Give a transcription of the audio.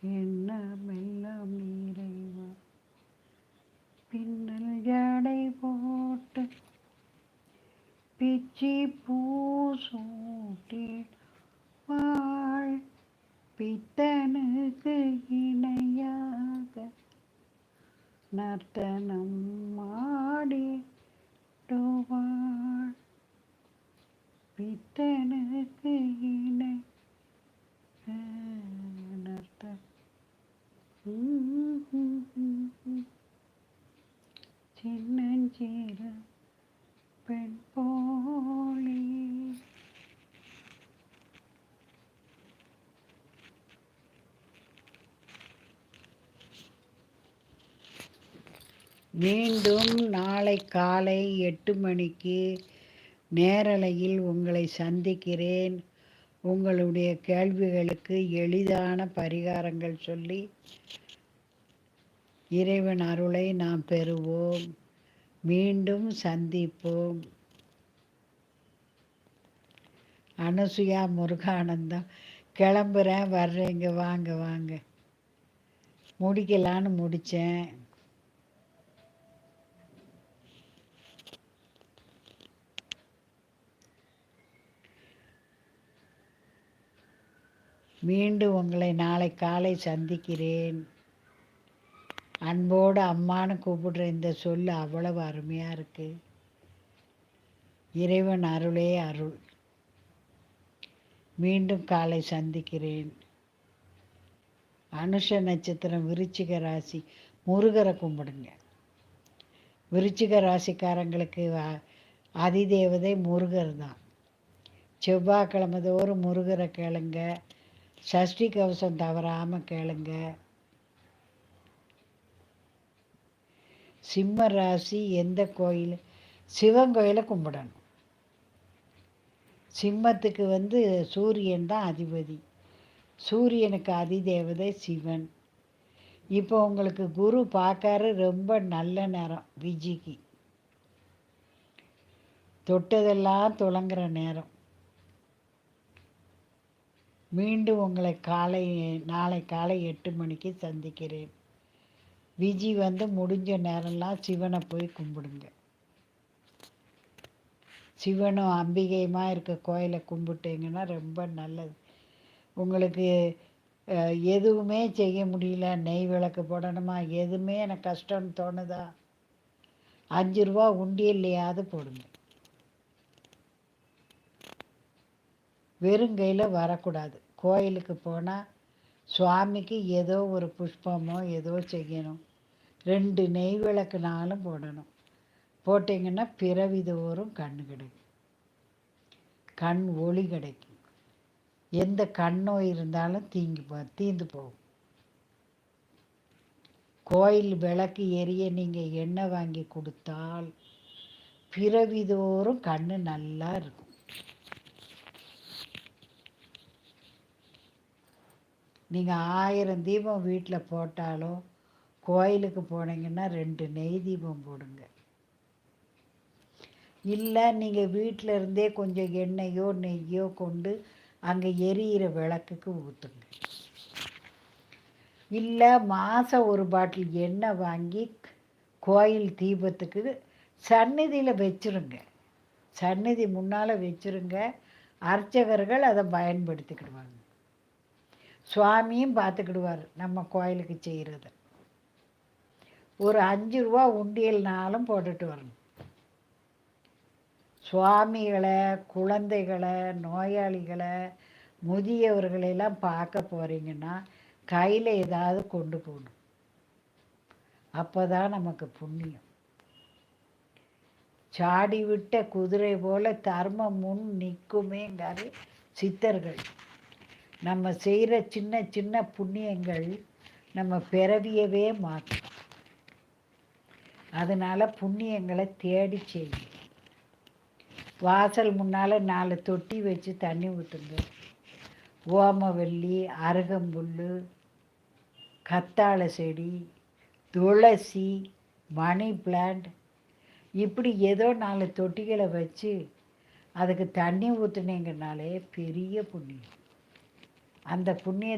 எண்ணமெல்லாம் இறைவா பின்னல் ஜடை போட்டு பிச்சி பூ சூட்டி வாழ் பித்தனுக்கு இணையாக நர்த்தனம் ஆடிடுவாள் பித்தனுக்கு இணை நர்த்த சின்னஞ்சிறு பெண் போலே மீண்டும் நாளை காலை 8 மணிக்கு நேரலையில் உங்களை சந்திக்கிறேன். உங்களுடைய கேள்விகளுக்கு எளிதான பரிகாரங்கள் சொல்லி இறைவன் அருளை நாம் பெறுவோம். மீண்டும் சந்திப்போம். அனுசுயா முருகானந்தம். கிளம்புறேன், வர்றேங்க, வாங்க வாங்க. முடிக்கலான்னு முடித்தேன். மீண்டும் உங்களை நாளை காலை சந்திக்கிறேன். அன்போடு அம்மானு கூப்பிடுற இந்த சொல் அவ்வளவு அருமையாக இருக்குது. இறைவன் அருளே அருள். மீண்டும் காலை சந்திக்கிறேன். அனுஷ நட்சத்திரம், விருச்சிக ராசி. முருகரை கும்பிடுங்க. விருச்சிக ராசிக்காரங்களுக்கு அதிதேவதை முருகர் தான். செவ்வாய்க்கிழமை தோறும் முருகரை கேளுங்க. சஷ்டி கவசம் தவறாமல் கேளுங்க. சிம்ம ராசி எந்த கோயில்? சிவன் கோயிலை கும்பிடணும். சிம்மத்துக்கு சூரியன் தான் அதிபதி. சூரியனுக்கு அதிதேவதை சிவன். இப்போ உங்களுக்கு குரு பார்க்காரு. ரொம்ப நல்ல நேரம். விஜிக்கு தொட்டதெல்லாம் துளங்குற நேரம். மீண்டும் உங்களை நாளை காலை 8 மணிக்கு சந்திக்கிறேன். விஜி முடிஞ்ச நேரம்லாம் சிவனை போய் கும்பிடுங்க. சிவனும் அம்பிகையுமா இருக்க கோயிலை கும்பிட்டீங்கன்னா ரொம்ப நல்லது. உங்களுக்கு எதுவுமே செய்ய முடியல, நெய் விளக்கு போடணுமா, எதுவுமே எனக்கு கஷ்டம்னு தோணுதா, 5 ரூபா உண்டியல்லையாவது போடுங்க. வெறுங்கையில் வரக்கூடாது. கோயிலுக்கு போனால் சுவாமிக்கு ஏதோ ஒரு புஷ்பமோ ஏதோ செய்யணும். 2 நெய் விளக்குனாலும் போடணும். போட்டிங்கன்னா பிறவிதோறும் கண்ணு கிடைக்கும். கண் ஒளி கிடைக்கும். எந்த கண் நோய் இருந்தாலும் தீந்து போகும். கோயில் விளக்கு எரிய நீங்கள் எண்ணெய் வாங்கி கொடுத்தால் பிறவிதோறும் கண்ணு நல்லா இருக்கும். நீங்கள் 1000 தீபம் வீட்டில் போட்டாலும் கோயிலுக்கு போனீங்கன்னா 2 நெய் தீபம் போடுங்க. இல்லை நீங்கள் வீட்டில் இருந்தே கொஞ்சம் எண்ணெயோ நெய்யோ கொண்டு அங்கே எரியிற விளக்குக்கு ஊற்றுங்க. இல்லை மாதம் ஒரு பாட்டில் எண்ணெய் வாங்கி கோயில் தீபத்துக்கு சந்நிதியில் வச்சுருங்க. சந்நிதி முன்னால் வச்சுருங்க. அர்ச்சகர்கள் அதை பயன்படுத்திக்கிடுவாங்க. சுவாமியும் பார்த்துக்கிடுவார் நம்ம கோயிலுக்கு செய்கிறத. ஒரு 5 ரூபா உண்டியல்னாலும் போட்டுட்டு வரணும். சுவாமிகளை, குழந்தைகளை, நோயாளிகளை, முதியவர்களெல்லாம் பார்க்க போகிறீங்கன்னா கையில் ஏதாவது கொண்டு போகணும். அப்போ தான் நமக்கு புண்ணியம். சாடி விட்ட குதிரை போல தர்மம் முன் நிற்குமேங்காரு சித்தர்கள். நம்ம செய்கிற சின்ன சின்ன புண்ணியங்கள் நம்ம பிறவியவே மாற்றும். அதனால் புண்ணியங்களை தேடி செய்யும். வாசல் முன்னால் 4 தொட்டி வச்சு தண்ணி ஊற்றுங்க. ஓமவல்லி, அருகம்புல், கத்தாழை செடி, துளசி, மணி பிளான்ட், இப்படி ஏதோ 4 தொட்டிகளை வச்சு அதுக்கு தண்ணி ஊற்றுனீங்கனாலே பெரிய புண்ணியம். அந்த புண்ணிய